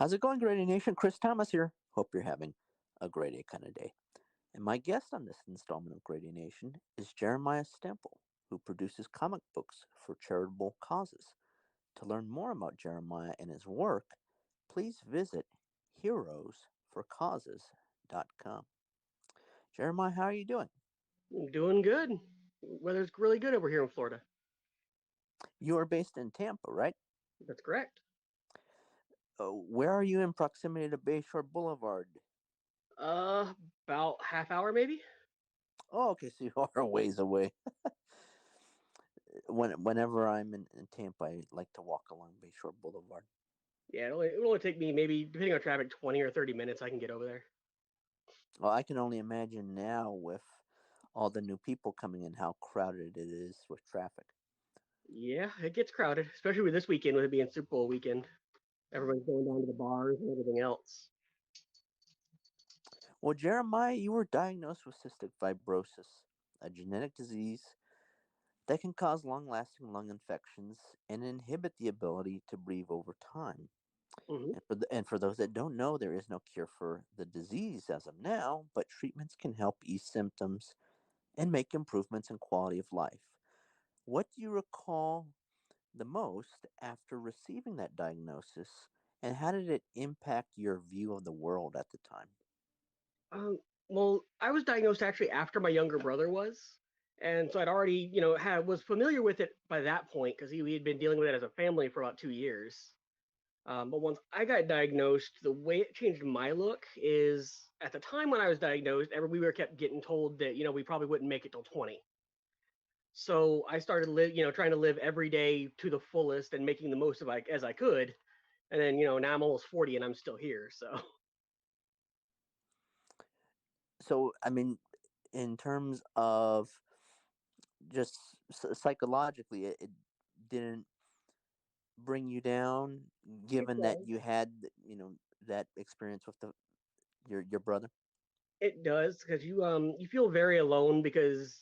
How's it going, Grady Nation? Chris Thomas here. Hope you're having a great day kind of day. And my guest on this installment of Grady Nation is Jeremiah Stemple, who produces comic books for charitable causes. To learn more about Jeremiah and his work, please visit heroesforcauses.com. Jeremiah, how are you doing? Doing good. Weather's really good over here in Florida. You are based in Tampa, right? That's correct. Where are you in proximity to Bayshore Boulevard? Uh, about half hour maybe. Oh, okay, so you are a ways away. Whenever I'm in Tampa, I like to walk along Bayshore Boulevard. Yeah, it'll only take me maybe depending on traffic 20 or 30 minutes. I can get over there. Well, I can only imagine now with all the new people coming in how crowded it is with traffic. Yeah, it gets crowded, especially with this weekend with it being Super Bowl weekend. Everyone's going down to the bars and everything else. Well, Jeremiah, you were diagnosed with cystic fibrosis, a genetic disease that can cause long lasting lung infections and inhibit the ability to breathe over time. Hmm. And for those that don't know, there is no cure for the disease as of now, but treatments can help ease symptoms and make improvements in quality of life. What do you recall the most after receiving that diagnosis, and how did it impact your view of the world at the time? Um, well, I was diagnosed actually after my younger brother was, and so I'd already had was familiar with it by that point because we had been dealing with it as a family for about 2 years. But once I got diagnosed, the way it changed my look is at the time when I was diagnosed, we were kept getting told that we probably wouldn't make it till 20. So I started trying to live every day to the fullest and making the most of it as I could. And then now I'm almost 40 and I'm still here. So So, I mean, in terms of just psychologically, it didn't bring you down, it given that does. you had, that experience with your brother. It does because you feel very alone because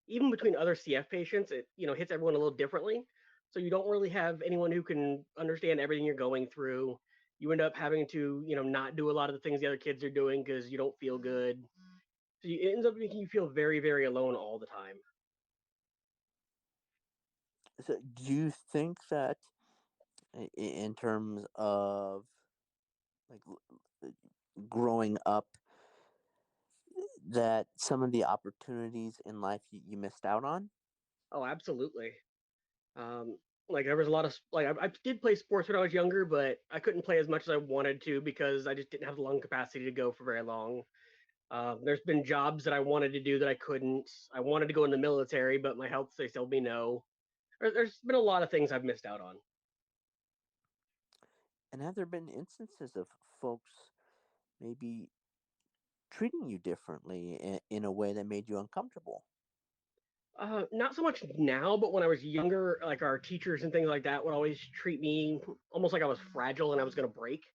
even between other CF patients, it hits everyone a little differently. So you don't really have anyone who can understand everything you're going through. You end up having to not do a lot of the things the other kids are doing because you don't feel good. So it ends up making you feel very very alone all the time. So, do you think that, in terms of like growing up, that some of the opportunities in life you missed out on? Oh, absolutely. Um, like there was a lot of I did play sports when I was younger, but I couldn't play as much as I wanted to because I just didn't have the lung capacity to go for very long. There's been jobs that I wanted to do that I couldn't. I wanted to go in the military, but my health they told me no. There's been a lot of things I've missed out on. And have there been instances of folks maybe treating you differently in a way that made you uncomfortable? Not so much now, but when I was younger, like our teachers and things like that would always treat me almost like I was fragile and I was going to break.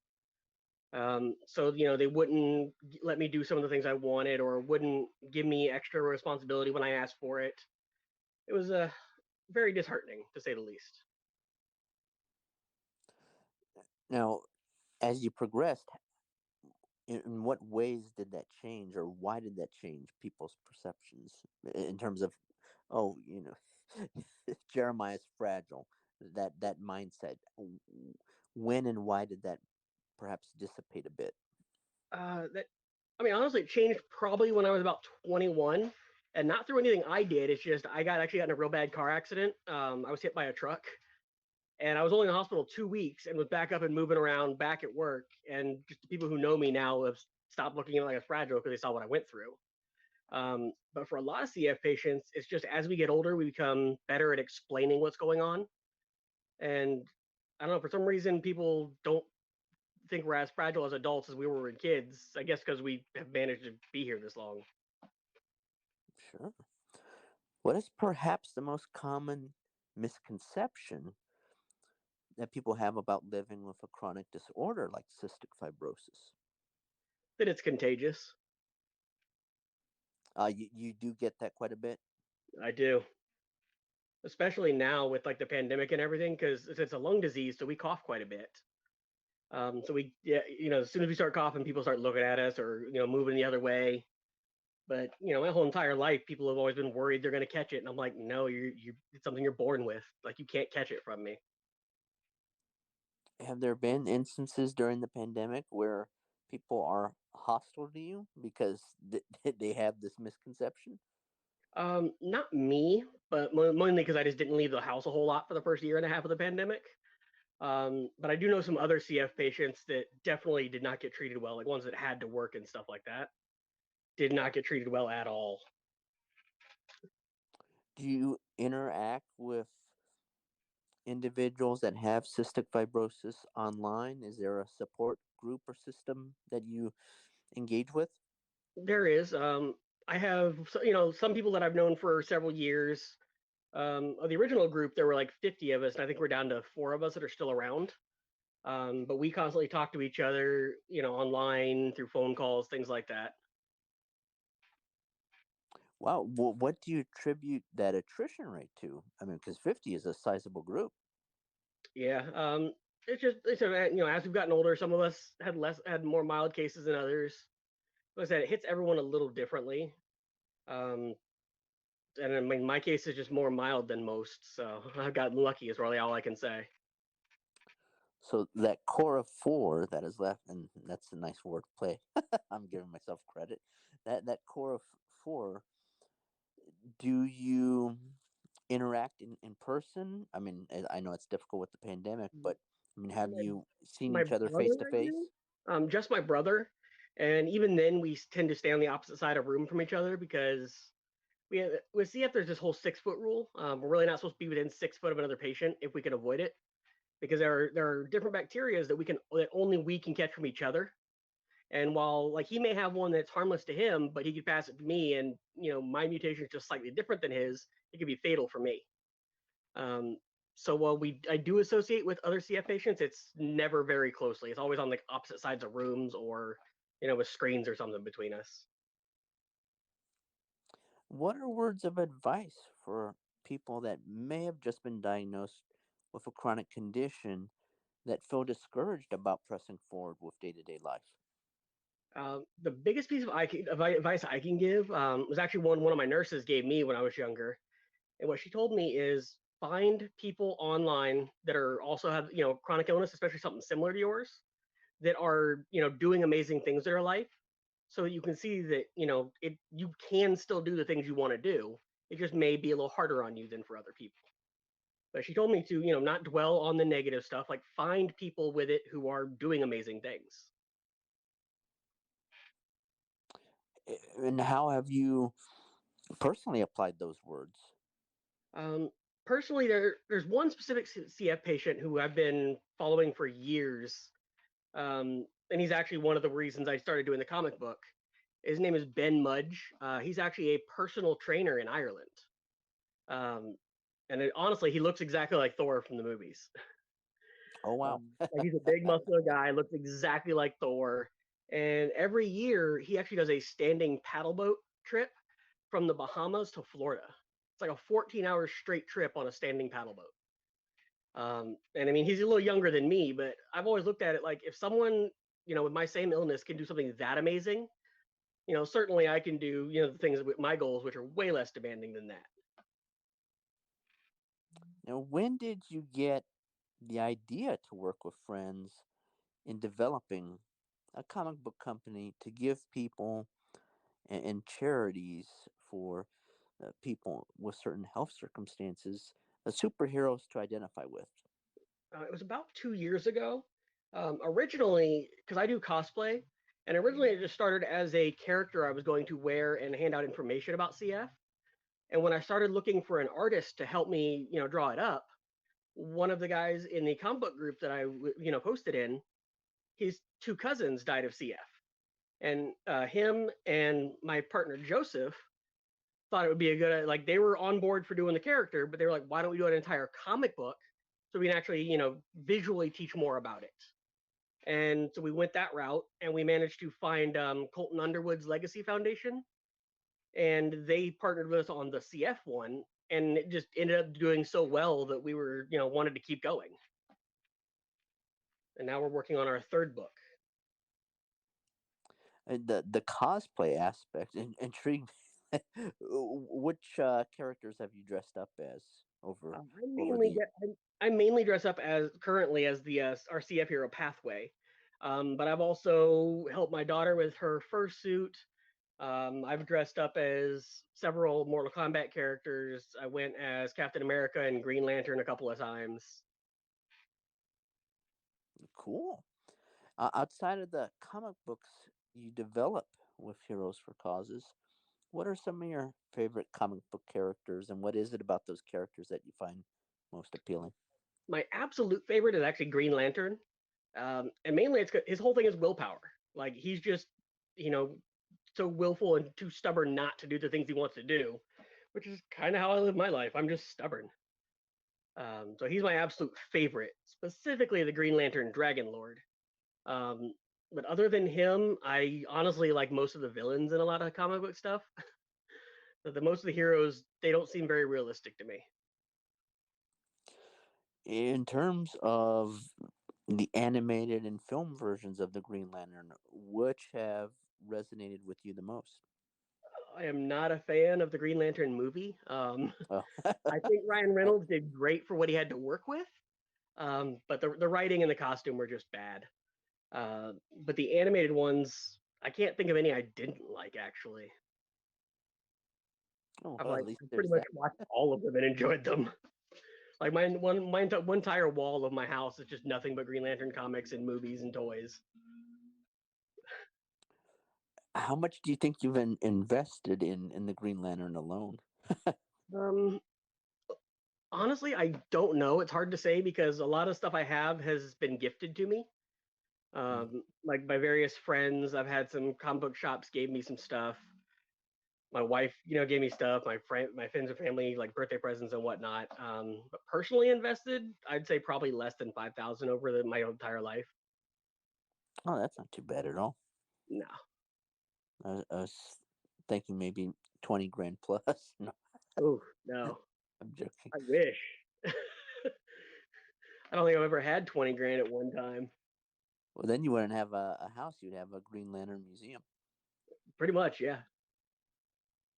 So they wouldn't let me do some of the things I wanted or wouldn't give me extra responsibility when I asked for it. It was very disheartening to say the least. Now, as you progressed, in what ways did that change, or why did that change people's perceptions in terms of, oh, Jeremiah's fragile, that mindset? When and why did that perhaps dissipate a bit? That I mean, honestly, it changed probably when I was about 21, and not through anything I did. It's just I got in a real bad car accident. I was hit by a truck, and I was only in the hospital 2 weeks, and was back up and moving around back at work. And just the people who know me now have stopped looking at me like a fragile because they saw what I went through. But for a lot of CF patients, it's just as we get older, we become better at explaining what's going on. And I don't know, for some reason, people don't think we're as fragile as adults as we were when kids. I guess because we have managed to be here this long. Sure. What is perhaps the most common misconception that people have about living with a chronic disorder like cystic fibrosis? That it's contagious. You do get that quite a bit. I do, especially now with like the pandemic and everything, because it's a lung disease, so we cough quite a bit. So we, yeah, as soon as we start coughing, people start looking at us or moving the other way. But my whole entire life, people have always been worried they're going to catch it, and I'm like, no, it's something you're born with. Like you can't catch it from me. Have there been instances during the pandemic where people are hostile to you because they have this misconception? Not me, but mainly because I just didn't leave the house a whole lot for the first year and a half of the pandemic. But I do know some other CF patients that definitely did not get treated well, like ones that had to work and stuff like that, did not get treated well at all. Do you interact with individuals that have cystic fibrosis online? Is there a support group or system that you engage with? There is. I have, some people that I've known for several years. Of the original group, there were like 50 of us, and I think we're down to 4 of us that are still around. But we constantly talk to each other, online through phone calls, things like that. Wow, what do you attribute that attrition rate to? I mean, because 50 is a sizable group. Yeah. As we've gotten older, some of us had more mild cases than others. Like I said, it hits everyone a little differently. Um, and I mean, my case is just more mild than most, so I've gotten lucky. Is really all I can say. So that core of four that is left, and that's a nice word play. I'm giving myself credit. That core of four, do you interact in person? I mean, I know it's difficult with the pandemic, but I mean, have My you seen my each other brother face to I do. face? Just my brother, and even then, we tend to stay on the opposite side of room from each other because with CF there's this whole 6 foot rule. We're really not supposed to be within 6 foot of another patient if we can avoid it, because there are different bacterias that only we can catch from each other. And while like he may have one that's harmless to him, but he could pass it to me, and my mutation is just slightly different than his, it could be fatal for me. Um, so while I do associate with other CF patients, it's never very closely. It's always on like opposite sides of rooms or with screens or something between us. What are words of advice for people that may have just been diagnosed with a chronic condition that feel discouraged about pressing forward with day to day life? The biggest piece of advice I can give was actually one of my nurses gave me when I was younger. And what she told me is find people online that are also have chronic illness, especially something similar to yours, that are doing amazing things in their life, so that you can see that you can still do the things you want to do. It just may be a little harder on you than for other people. But she told me to not dwell on the negative stuff, like find people with it who are doing amazing things. And how have you personally applied those words? Um, Personally, there's one specific CF patient who I've been following for years, and he's actually one of the reasons I started doing the comic book. His name is Ben Mudge. He's actually a personal trainer in Ireland. Um, Honestly, he looks exactly like Thor from the movies. Oh, wow. Like he's a big muscular guy, looks exactly like Thor. And every year he actually does a standing paddle boat trip from the Bahamas to Florida. It's like a 14-hour straight trip on a standing paddle boat. And I mean, he's a little younger than me, but I've always looked at it like if someone, with my same illness can do something that amazing, certainly I can do, the things with my goals, which are way less demanding than that. Now, when did you get the idea to work with friends in developing a comic book company to give people and charities for people with certain health circumstances, superheroes to identify with? It was about 2 years ago. Originally, because I do cosplay, and originally it just started as a character I was going to wear and hand out information about CF. And when I started looking for an artist to help me, draw it up, one of the guys in the comic book group that I, posted in, his two cousins died of CF, and him and my partner Joseph thought it would be a good like they were on board for doing the character, but they were like, why don't we do an entire comic book so we can actually visually teach more about it? And so we went that route, and we managed to find Colton Underwood's Legacy Foundation, and they partnered with us on the CF one, and it just ended up doing so well that we were wanted to keep going. and now we're working on our third book. The cosplay aspect intrigued me. Which characters have you dressed up as over I over mainly the? get I mainly dress up as currently as the our CF hero Pathway, but I've also helped my daughter with her fursuit. I've dressed up as several Mortal Kombat characters. I went as Captain America and Green Lantern a couple of times. Cool. Outside of the comic books you develop with Heroes for Causes, what are some of your favorite comic book characters, and what is it about those characters that you find most appealing? My absolute favorite is actually Green Lantern, and mainly his whole thing is willpower. Like he's just you know so willful and too stubborn not to do the things he wants to do, which is kind of how I live my life. I'm just stubborn. So he's my absolute favorite, specifically the Green Lantern Dragon Lord. Um, but other than him, I honestly like most of the villains in a lot of comic book stuff. Most of the heroes they don't seem very realistic to me. In terms of the animated and film versions of the Green Lantern, which have resonated with you the most? I am not a fan of the Green Lantern movie. Oh, I think Ryan Reynolds did great for what he had to work with, but the writing and the costume were just bad. Uh, but the animated ones, I can't think of any I didn't like actually. oh I've well, at like least I pretty there's much that. watched all of them and enjoyed them. Like one entire wall of my house is just nothing but Green Lantern comics and movies and toys. How much do you think you've invested in the Green Lantern alone? Um, Honestly, I don't know. It's hard to say because a lot of stuff I have has been gifted to me. Mm. Like by various friends. I've had some comic book shops gave me some stuff. My wife, gave me stuff. My friends and family, like birthday presents and whatnot. But personally invested, I'd say probably less than 5,000 over my entire life. Oh, that's not too bad at all. No, I was thinking maybe 20 grand plus. No, oh no, I'm joking. I wish. I don't think I've ever had 20 grand at one time. Well, then you wouldn't have a house; you'd have a Green Lantern museum. Pretty much, yeah.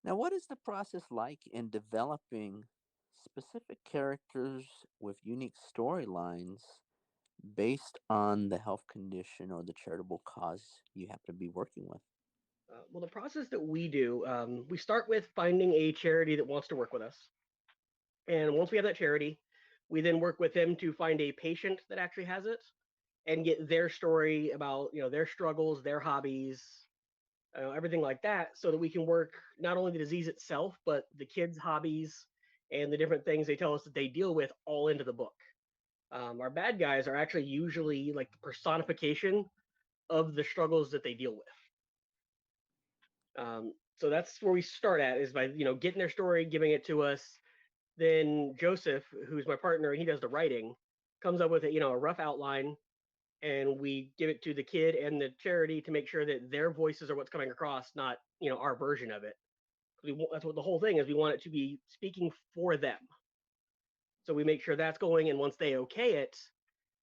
Now, what is the process like in developing specific characters with unique storylines based on the health condition or the charitable cause you happen to be working with? Well, the process that we do, we start with finding a charity that wants to work with us. And once we have that charity, we then work with them to find a patient that actually has it and get their story about, their struggles, their hobbies, everything like that, so that we can work not only the disease itself, but the kids' hobbies and the different things they tell us that they deal with all into the book. Our bad guys are actually usually like the personification of the struggles that they deal with. So that's where we start at is by getting their story, giving it to us. Then Joseph, who's my partner, he does the writing, comes up with a rough outline, and we give it to the kid and the charity to make sure that their voices are what's coming across, not our version of it. That's what the whole thing is. We want it to be speaking for them. So we make sure that's going, and once they okay it,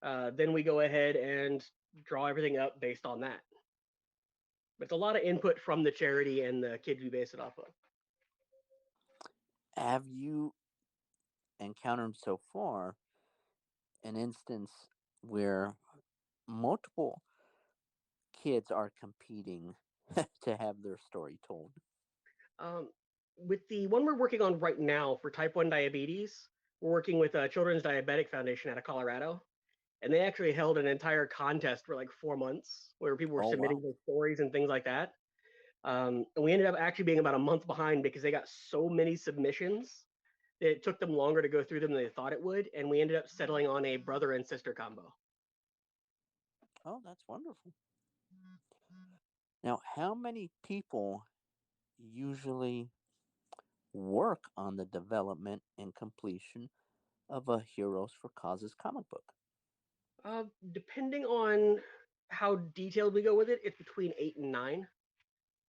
then we go ahead and draw everything up based on that. But it's a lot of input from the charity and the kids we base it off of. Have you encountered so far an instance where multiple kids are competing to have their story told? Um, with the one we're working on right now for type 1 diabetes, we're working with a Children's Diabetic Foundation out of Colorado. And they actually held an entire contest for like 4 months where people were Oh, submitting wow. their stories and things like that. And we ended up actually being about a month behind because they got so many submissions that it took them longer to go through them than they thought it would. And we ended up settling on a brother and sister combo. Oh, that's wonderful. Now, how many people usually work on the development and completion of a Heroes for Causes comic book? Depending on how detailed we go with it, it's between 8 and 9.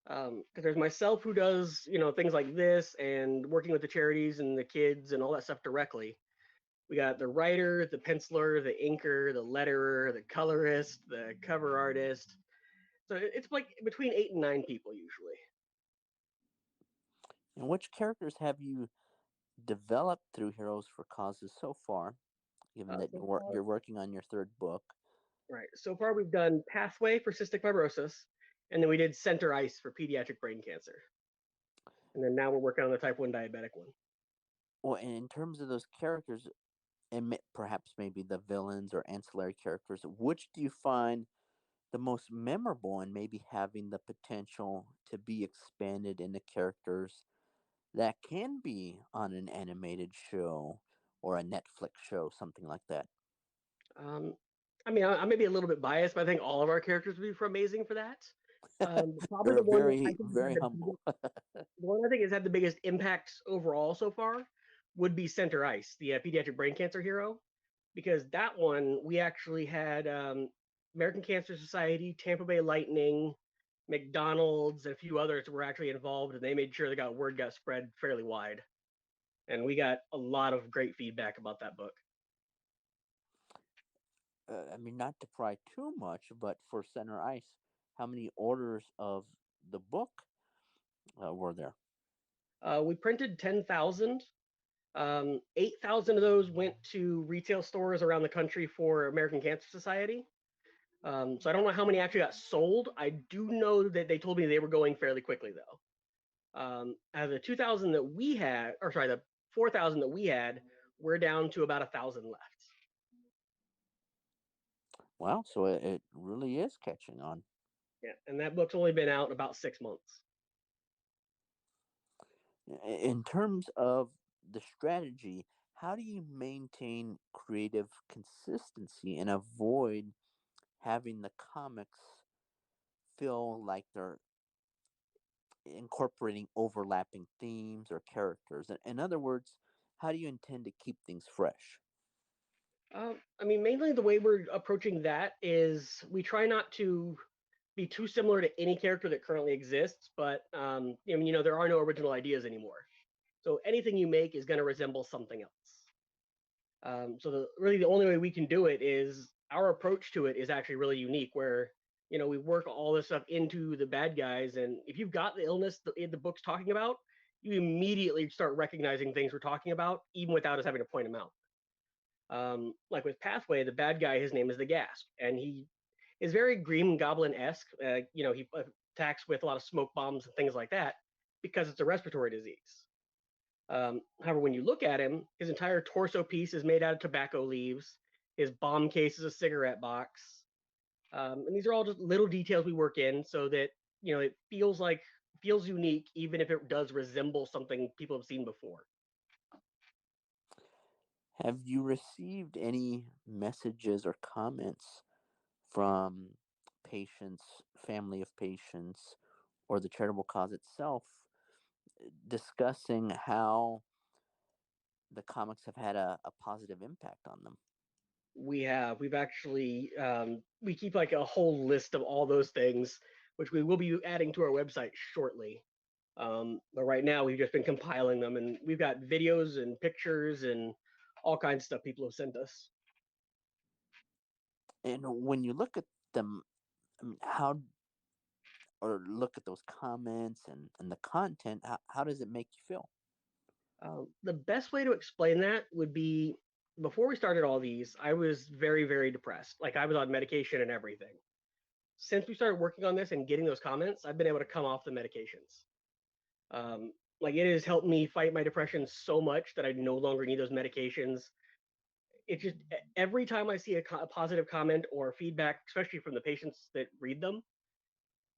Because there's myself who does things like this and working with the charities and the kids and all that stuff directly. We got the writer, the penciler, the inker, the letterer, the colorist, the cover artist. So it's like between 8 and 9 people usually. And which characters have you developed through Heroes for Causes so far, given that So far, you're working on your third book? right. So far, we've done Pathway for cystic fibrosis, and then we did Center Ice for pediatric brain cancer, and then now we're working on the type 1 diabetic one. Well, and in terms of those characters, and perhaps maybe the villains or ancillary characters, which do you find the most memorable and maybe having the potential to be expanded into characters that can be on an animated show or a Netflix show, something like that? Um, I mean, I may be a little bit biased, but I think all of our characters would be amazing for that. Probably You're the one that I very, think has had very humble. the one I think has had the biggest impact overall so far would be Center Ice, the pediatric brain cancer hero, because that one we actually had American Cancer Society, Tampa Bay Lightning, McDonald's, and a few others were actually involved, and they made sure the word got spread fairly wide. And we got a lot of great feedback about that book. I mean, not to pry too much, but for Center Ice, how many orders of the book were there? We printed 10,000. 8,000 of those went to retail stores around the country for American Cancer Society. So I don't know how many actually got sold. I do know that they told me they were going fairly quickly though. Out of the 2,000 that we had, or sorry, the 4,000 that we had, we're down to about 1,000 left. Wow, so it really is catching on. Yeah, and that book's only been out about 6 months. In terms of the strategy, how do you maintain creative consistency and avoid having the comics feel like they're incorporating overlapping themes or characters? In other words, how do you intend to keep things fresh? I mean, mainly the way we're approaching that is we try not to be too similar to any character that currently exists, but there are no original ideas anymore. So anything you make is going to resemble something else. So really the only way we can do it is our approach to it is actually really unique, where we work all this stuff into the bad guys, and if you've got the illness the book's talking about, you immediately start recognizing things we're talking about, even without us having to point them out. Like with Pathway, the bad guy, his name is the Gasp, and he is very Green Goblin esque. He attacks with a lot of smoke bombs and things like that because it's a respiratory disease. However, when you look at him, his entire torso piece is made out of tobacco leaves. His bomb case is a cigarette box, and these are all just little details we work in so that it feels unique, even if it does resemble something people have seen before. Have you received any messages or comments from patients, family of patients, or the charitable cause itself discussing how the comics have had a positive impact on them? We've actually we keep like a whole list of all those things, which we will be adding to our website shortly. But right now we've just been compiling them, and we've got videos and pictures and all kinds of stuff people have sent us. And when you look at them, I mean, how or look at those comments and the content, how does it make you feel? The best way to explain that would be, before we started all these, I was very, very depressed. Like I was on medication and everything. Since we started working on this and getting those comments, I've been able to come off the medications. Like it has helped me fight my depression so much that I no longer need those medications. It just every time I see a positive comment or feedback, especially from the patients that read them,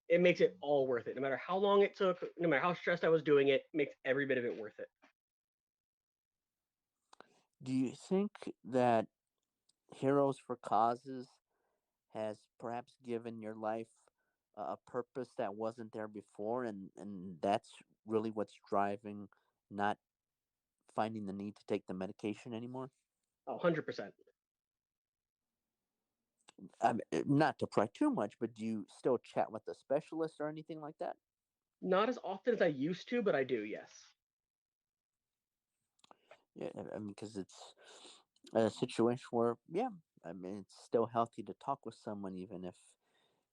it makes it all worth it. No matter how long it took, no matter how stressed I was doing it, makes every bit of it worth it. Do you think that Heroes for Causes has perhaps given your life a purpose that wasn't there before, and that's really what's driving not finding the need to take the medication anymore? 100%. Not to pry too much, but do you still chat with a specialist or anything like that? Not as often as I used to, but I do. Yes. Yeah, I mean, because A situation where, yeah, I mean, it's still healthy to talk with someone even if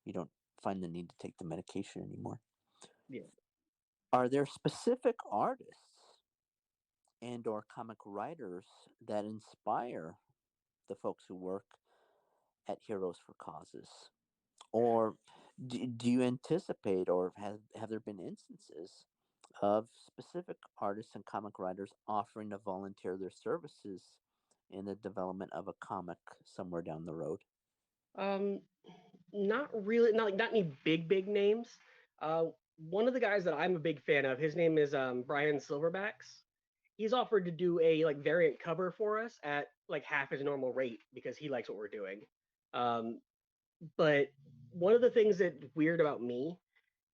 you don't find the need to take the medication anymore. Yeah. Are there specific artists and or comic writers that inspire the folks who work at Heroes for Causes? Or do you anticipate, or have there been instances of specific artists and comic writers offering to volunteer their services in the development of a comic somewhere down the road? Um, Not really, not any big names. One of the guys that I'm a big fan of, his name is Brian Silverbacks. He's offered to do a like variant cover for us at like half his normal rate because he likes what we're doing. Um, but one of the things that's weird about me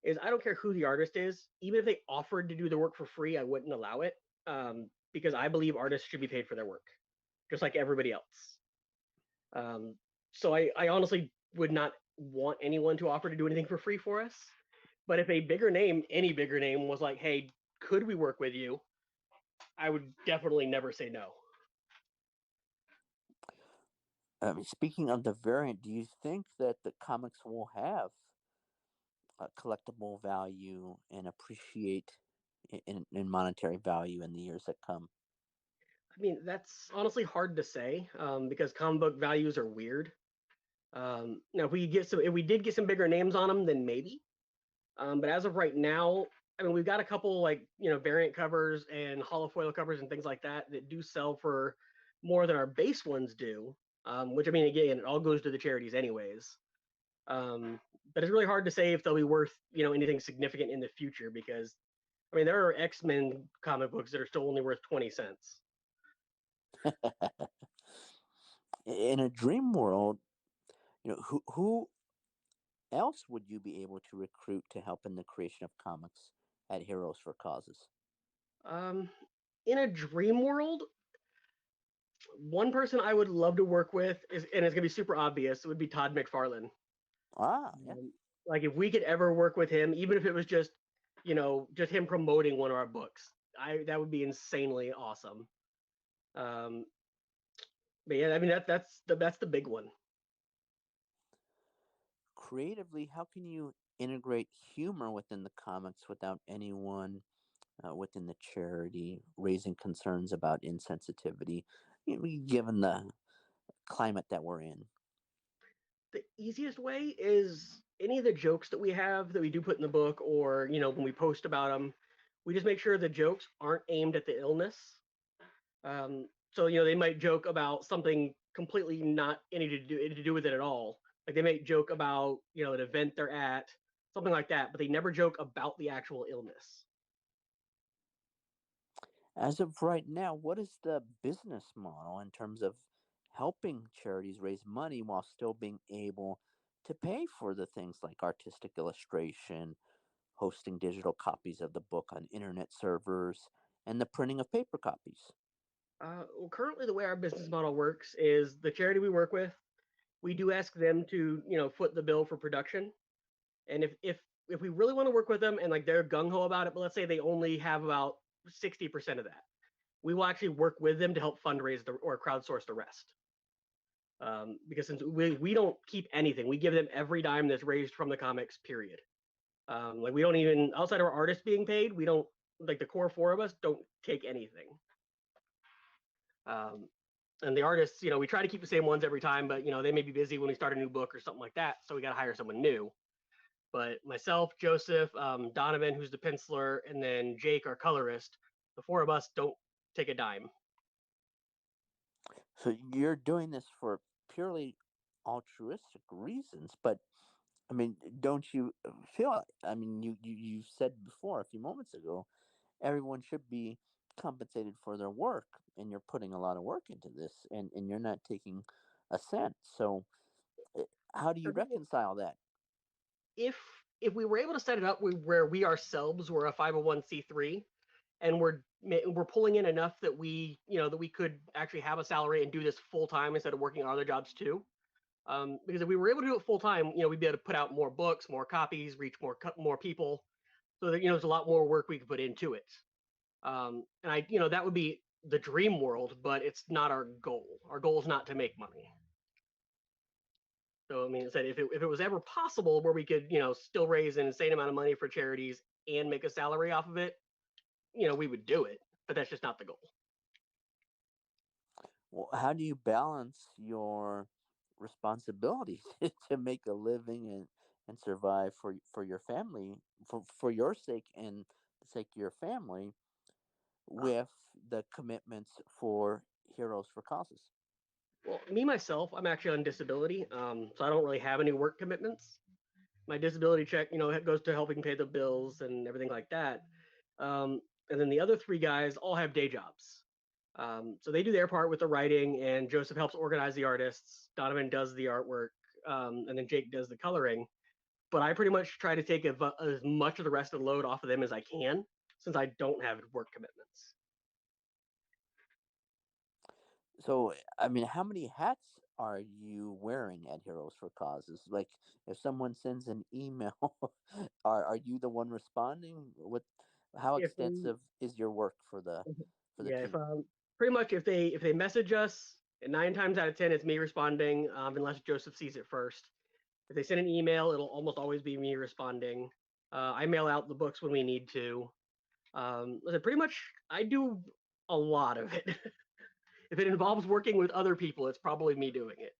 is I don't care who the artist is, even if they offered to do the work for free, I wouldn't allow it because I believe artists should be paid for their work, just like everybody else. Um, so I honestly would not want anyone to offer to do anything for free for us. But if a bigger name, any bigger name, was like, "Hey, could we work with you?" I would definitely never say no. I mean, speaking of the variant, do you think that the comics will have a collectible value and appreciate in monetary value in the years that come? I mean, that's honestly hard to say because comic book values are weird. Now, if we did get some bigger names on them, then maybe. But as of right now, I mean, we've got a couple like variant covers and holofoil covers and things like that that do sell for more than our base ones do. Which I mean, again, it all goes to the charities anyways. Um, but it's really hard to say if they'll be worth anything significant in the future because I mean there are X-Men comic books that are still only worth 20 cents. In a dream world, who else would you be able to recruit to help in the creation of comics at Heroes for Causes? Um, in a dream world, one person I would love to work with is, and it's gonna be super obvious, it would be Todd McFarlane. Ah, yeah. Like if we could ever work with him, even if it was just, just him promoting one of our books, I that would be insanely awesome. Um, but yeah, I mean that's the big one. Creatively, how can you integrate humor within the comics without anyone within the charity raising concerns about insensitivity, given the climate that we're in? The easiest way is any of the jokes that we have that we do put in the book, or when we post about them, we just make sure the jokes aren't aimed at the illness. So they might joke about something completely not any to do with it at all. Like they might joke about an event they're at, something like that, but they never joke about the actual illness. As of right now, what is the business model in terms of helping charities raise money while still being able to pay for the things like artistic illustration, hosting digital copies of the book on internet servers, and the printing of paper copies? Well, currently the way our business model works is the charity we work with, we do ask them to foot the bill for production, and if we really want to work with them and like they're gung ho about it, but let's say they only have about 60% of that, we will actually work with them to help fundraise or crowdsource the rest. Because since we don't keep anything, we give them every dime that's raised from the comics. Period. Like we don't even outside of our artists being paid, we don't like the core four of us don't take anything. Um, and the artists, we try to keep the same ones every time, but they may be busy when we start a new book or something like that, so we got to hire someone new. But myself, Joseph, Donovan, who's the penciler, and then Jake, our colorist, the four of us don't take a dime. So you're doing this for purely altruistic reasons, but I mean, don't you feel? I mean, you said before a few moments ago, everyone should be compensated for their work, and you're putting a lot of work into this, and you're not taking a cent. So, uh, how do you reconcile that? If if we were able to set it up where we ourselves were a 501c3 and we're pulling in enough that we could actually have a salary and do this full time instead of working on other jobs too. Because if we were able to do it full time, we'd be able to put out more books, more copies, reach more people. So that there's a lot more work we could put into it. And that would be the dream world, but it's not our goal. Our goal is not to make money. So I mean, said if it was ever possible where we could still raise an insane amount of money for charities and make a salary off of it, we would do it. But that's just not the goal. Well, how do you balance your responsibility to make a living and survive for your family, for your sake and the sake of your family, Uh, with the commitments for Heroes for Causes? well, me myself, I'm actually on disability, so I don't really have any work commitments. My disability check, it goes to helping pay the bills and everything like that. Um, and then the other three guys all have day jobs. So they do their part with the writing, and Joseph helps organize the artists. Donovan does the artwork, and then Jake does the coloring. But I pretty much try to take as much of the rest of the load off of them as I can, since I don't have work commitments. So, I mean, how many hats are you wearing at Heroes for Causes? Like, if someone sends an email, are you the one responding? How If they, extensive is your work for the yeah, if team? pretty much if they message us, 9 times out of 10 it's me responding, unless Joseph sees it first. If they send an email, it'll almost always be me responding. I mail out the books when we need to. Listen, pretty much, I do a lot of it. If it involves working with other people, it's probably me doing it.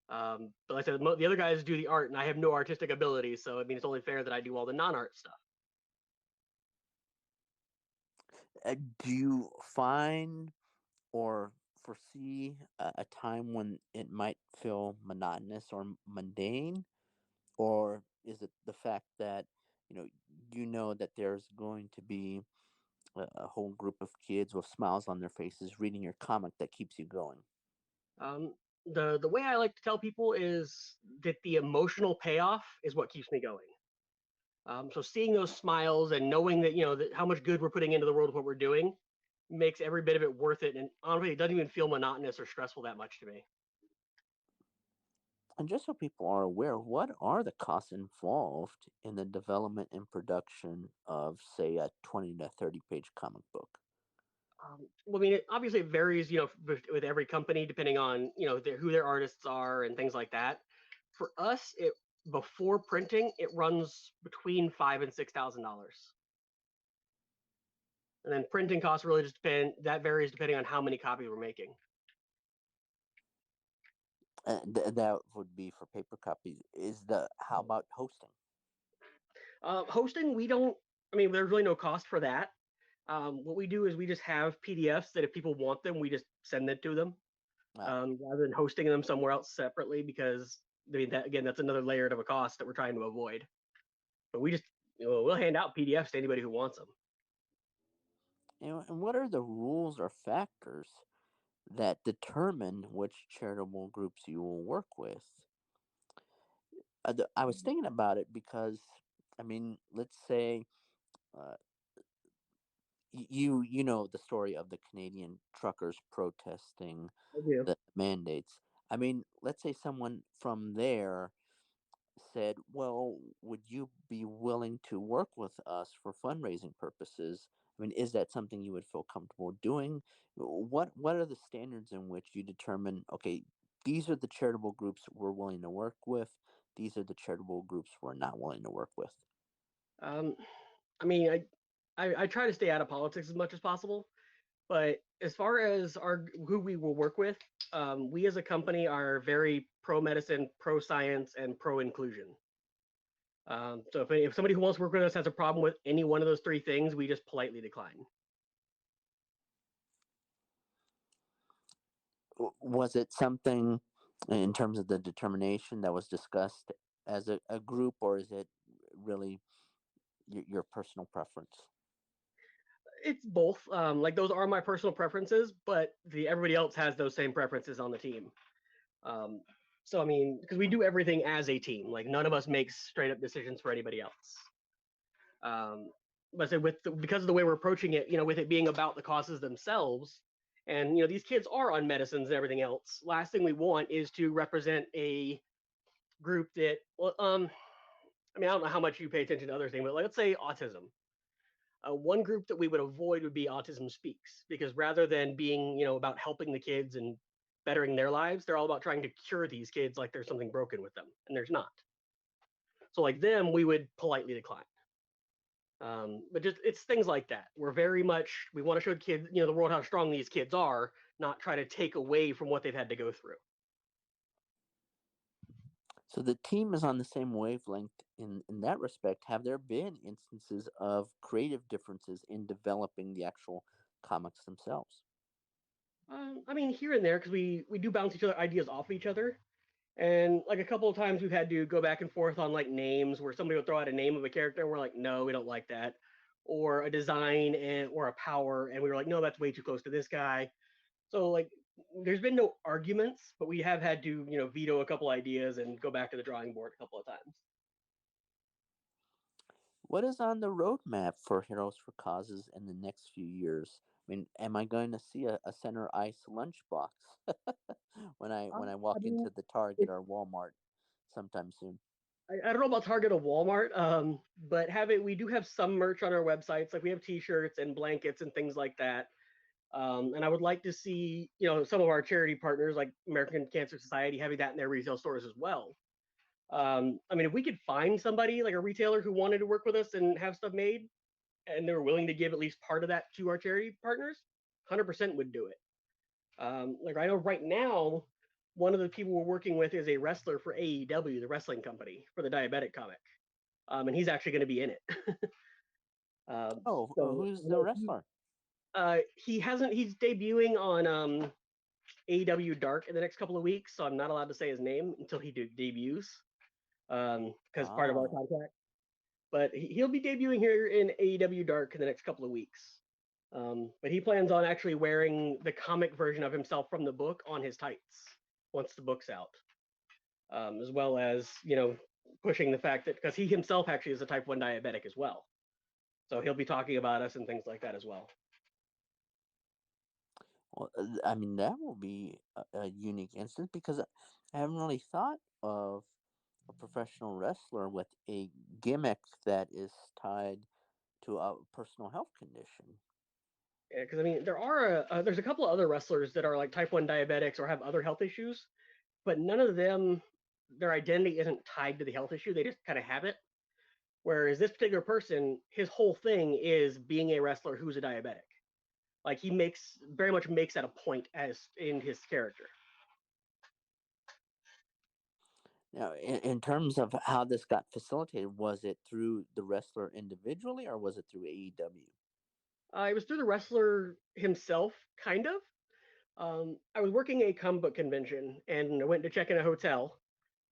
But like I said, the other guys do the art, and I have no artistic ability, so I mean, it's only fair that I do all the non-art stuff. Do you find or foresee a time when it might feel monotonous or mundane? Or is it the fact that, you know, that there's going to be a whole group of kids with smiles on their faces reading your comic that keeps you going? Um, the way I like to tell people is that the emotional payoff is what keeps me going. So seeing those smiles and knowing that how much good we're putting into the world with what we're doing makes every bit of it worth it. And honestly, it doesn't even feel monotonous or stressful that much to me. And just so people are aware, what are the costs involved in the development and production of, say, a 20 to 30 page comic book? Well, I mean, obviously it varies, with every company depending on who their artists are and things like that. For us, it before printing, it runs between $5,000 and $6,000, and then printing costs really just depend. That varies depending on how many copies we're making. That would be for paper copies. How about hosting? Hosting, we don't. I mean, there's really no cost for that. What we do is we just have PDFs that if people want them, we just send it to them, Uh, rather than hosting them somewhere else separately. Because I mean, that again, that's another layer of a cost that we're trying to avoid. But we just we'll hand out PDFs to anybody who wants them. and what are the rules or factors that determine which charitable groups you will work with? I was thinking about it because, I mean, let's say, uh, you know the story of the Canadian truckers protesting I do. the mandates. I mean, let's say someone from there said, "Well, would you be willing to work with us for fundraising purposes?" I mean, is that something you would feel comfortable doing? What are the standards in which you determine, okay, these are the charitable groups we're willing to work with, these are the charitable groups we're not willing to work with? Um, I mean, I try to stay out of politics as much as possible. But as far as our who we will work with, we as a company are very pro medicine, pro science, and pro inclusion. So if somebody who wants to work with us has a problem with any one of those three things, we just politely decline. Was it something in terms of the determination that was discussed as a group, or is it really your personal preference? It's both. Like those are my personal preferences, but the everybody else has those same preferences on the team. Um, so I mean, because we do everything as a team, like none of us makes straight up decisions for anybody else. Um, but so because of the way we're approaching it, with it being about the causes themselves, and these kids are on medicines and everything else. Last thing we want is to represent a group that, well, I mean, I don't know how much you pay attention to other things, but like, let's say autism. One group that we would avoid would be Autism Speaks, because rather than being, about helping the kids and bettering their lives, they're all about trying to cure these kids like there's something broken with them, and there's not. So like them, we would politely decline. But just it's things like that. We're very much we want to show kids, the world how strong these kids are, not try to take away from what they've had to go through. So the team is on the same wavelength in that respect. Have there been instances of creative differences in developing the actual comics themselves? I mean, here and there, because we do bounce each other ideas off each other. And like a couple of times we've had to go back and forth on like names where somebody will throw out a name of a character and we're like, no, we don't like that. Or a design and or a power, and we were like, no, that's way too close to this guy. So like there's been no arguments, but we have had to, veto a couple ideas and go back to the drawing board a couple of times. What is on the roadmap for Heroes for Causes in the next few years? I mean, am I going to see a center ice lunchbox when I I walk mean, into the Target or Walmart sometime soon? I don't know about Target or Walmart, but we do have some merch on our websites. Like we have T-shirts and blankets and things like that. And I would like to see, some of our charity partners like American Cancer Society having that in their retail stores as well. I mean, if we could find somebody like a retailer who wanted to work with us and have stuff made, and they were willing to give at least part of that to our charity partners, 100% would do it. Like I know right now, one of the people we're working with is a wrestler for AEW, the wrestling company, for the diabetic comic, and he's actually going to be in it. um, Oh, so who's the wrestler? he hasn't. He's debuting on AEW Dark in the next couple of weeks, so I'm not allowed to say his name until he debuts, because part of our Ah, contract. But he'll be debuting here in AEW Dark in the next couple of weeks. But he plans on actually wearing the comic version of himself from the book on his tights once the book's out, as well as pushing the fact that because he himself actually is a type 1 diabetic as well, so he'll be talking about us and things like that as well. well, I mean that will be a unique instance because I haven't really thought of a professional wrestler with a gimmick that is tied to a personal health condition. Because I mean, there's a couple of other wrestlers that are like type 1 diabetics or have other health issues, but none of them, their identity isn't tied to the health issue. They just kind of have it. Whereas this particular person, his whole thing is being a wrestler who's a diabetic. Like he makes very much makes that a point as in his character. Now, in terms of how this got facilitated, was it through the wrestler individually or was it through AEW? It was through the wrestler himself, kind of. I was working a comic book convention and I went to check in a hotel,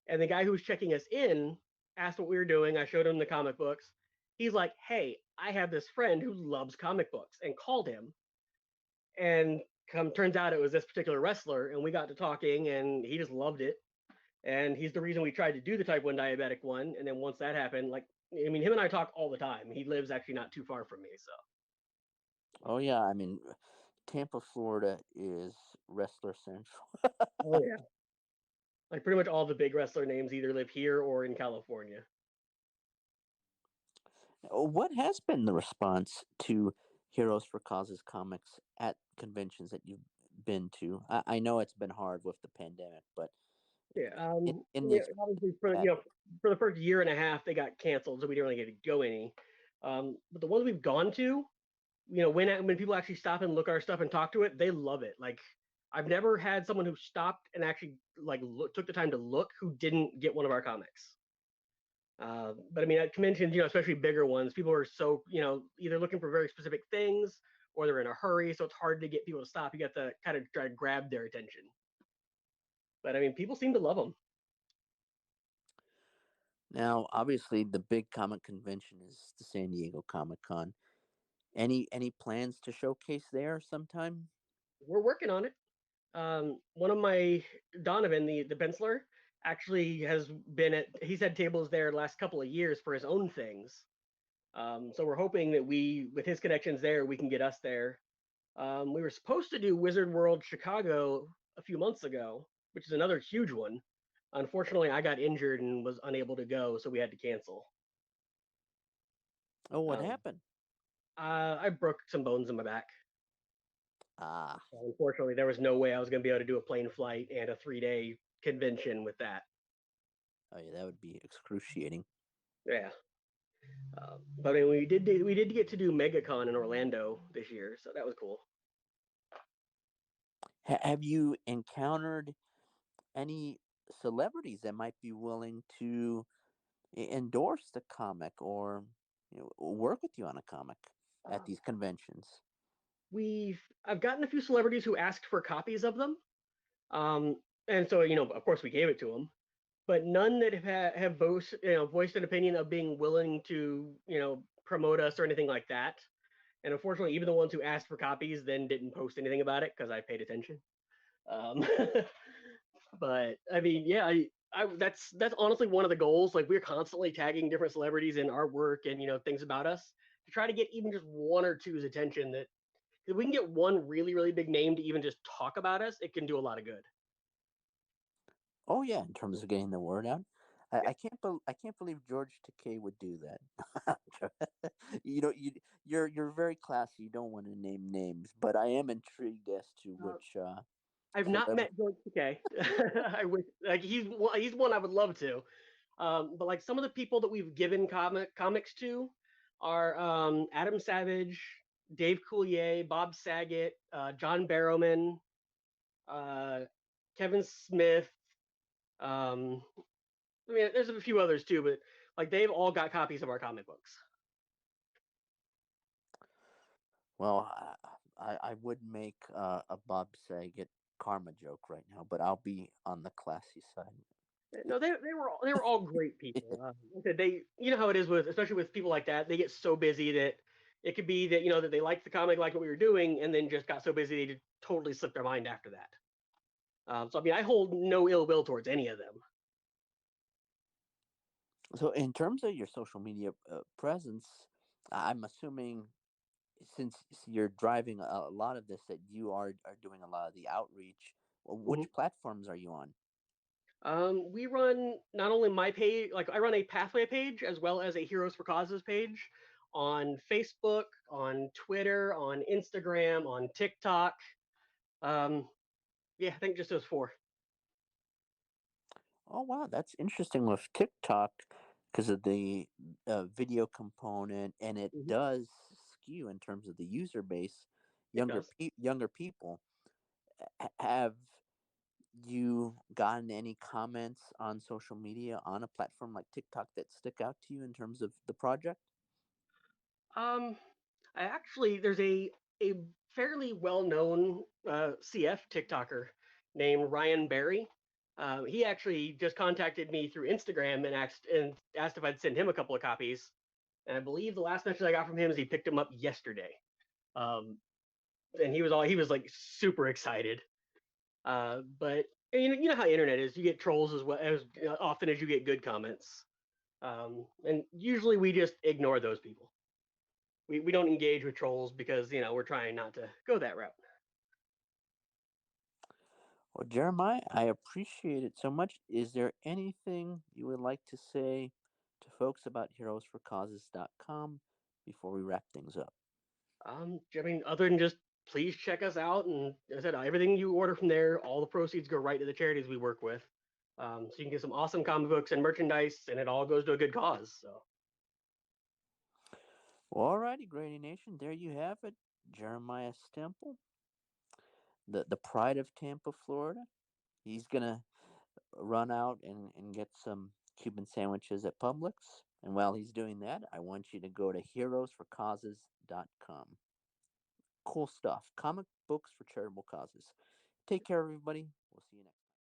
and the guy who was checking us in asked what we were doing. I showed him the comic books. He's like, "Hey, I have this friend who loves comic books," and called him. And turns out it was this particular wrestler, and we got to talking, and he just loved it. And he's the reason we tried to do the type 1 diabetic one. And then once that happened, like, I mean, him and I talk all the time. He lives actually not too far from me, so. Oh yeah, I mean, Tampa, Florida is wrestler central. Oh yeah. Like pretty much all the big wrestler names either live here or in California. What has been the response to Heroes for Causes comics at conventions that you've been to? I know it's been hard with the pandemic, but Yeah. in the Yeah, experience obviously you've had, for the first year and a half they got canceled, so we didn't really get to go any. But the ones we've gone to, when people actually stop and look at our stuff and talk to it, they love it. Like I've never had someone who stopped and actually like took the time to look who didn't get one of our comics. But I mean, at conventions, especially bigger ones, people are so, either looking for very specific things or they're in a hurry. So it's hard to get people to stop. You got to kind of try to grab their attention. But I mean, people seem to love them. now obviously the big comic convention is the San Diego Comic Con. Any plans to showcase there sometime? We're working on it. One of my Donovan, the penciler, actually he's had tables there the last couple of years for his own things. So we're hoping that with his connections there, we can get us there. We were supposed to do Wizard World Chicago a few months ago, which is another huge one. Unfortunately, I got injured and was unable to go, so we had to cancel. Oh, what Um, happened? I broke some bones in my back. Ah, Unfortunately, there was no way I was going to be able to do a plane flight and a 3 day convention with that. oh yeah, that would be excruciating. Yeah, but I mean, we did get to do MegaCon in Orlando this year, so that was cool. Have you encountered any celebrities that might be willing to endorse the comic or work with you on a comic at Um, these conventions? I've gotten a few celebrities who asked for copies of them, um, and so of course we gave it to them, but none that have voiced an opinion of being willing to promote us or anything like that. And unfortunately, even the ones who asked for copies then didn't post anything about it because I paid attention. Um, but I mean, yeah, that's honestly one of the goals. Like we're constantly tagging different celebrities in our work and things about us to try to get even just one or two's attention. That if we can get one really really big name to even just talk about us, it can do a lot of good. Oh yeah, in terms of getting the word out. I, Yeah. I can't I can't believe George Takei would do that. You're very classy. You don't want to name names, but I am intrigued as to Uh, which I've not celebrity. met George Takei. I wish like he's one I would love to. But like some of the people that we've given comics to are Adam Savage, Dave Coulier, Bob Saget, John Barrowman, uh, Kevin Smith. Um, I mean, there's a few others too, but like they've all got copies of our comic books. Well, I would make a Bob Saget karma joke right now, but I'll be on the classy side. No, they were all great people. Like I said, they how it is with especially with people like that. They get so busy that it could be that that they liked the comic, liked what we were doing, and then just got so busy they totally slipped their mind after that. So I mean, I hold no ill will towards any of them. So, in terms of your social media presence, I'm assuming since you're driving a lot of this, that you are doing a lot of the outreach. Mhm. Which platforms are you on? We run not only my page, like I run a pathway page as well as a Heroes for Causes page on Facebook, on Twitter, on Instagram, on TikTok. Um, yeah, I think just those four. Oh wow, that's interesting with TikTok because of the video component, and it Mhm. does skew in terms of the user base, It does. younger people. Have you gotten any comments on social media on a platform like TikTok that stick out to you in terms of the project? Um, I actually there's a fairly well known CF TikToker named Ryan Barry. He actually just contacted me through Instagram and asked if I'd send him a couple of copies. And I believe the last message I got from him is he picked him up yesterday. Um, and he was like super excited. But you know how internet is. You get trolls as well as often as you get good comments. And usually we just ignore those people. We don't engage with trolls because we're trying not to go that route. Well, Jeremiah, I appreciate it so much. Is there anything you would like to say to folks about heroesforcauses.com before we wrap things up? I mean, other than just please check us out, and as I said, everything you order from there, all the proceeds go right to the charities we work with. So you can get some awesome comic books and merchandise, and it all goes to a good cause. So Well, alrighty, Grady Nation, there you have it. Jeremiah Stemple, the pride of Tampa, Florida. He's gonna run out and get some Cuban sandwiches at Publix. And while he's doing that, I want you to go to heroesforcauses.com. Cool stuff. Comic books for charitable causes. Take care, everybody. We'll see you next.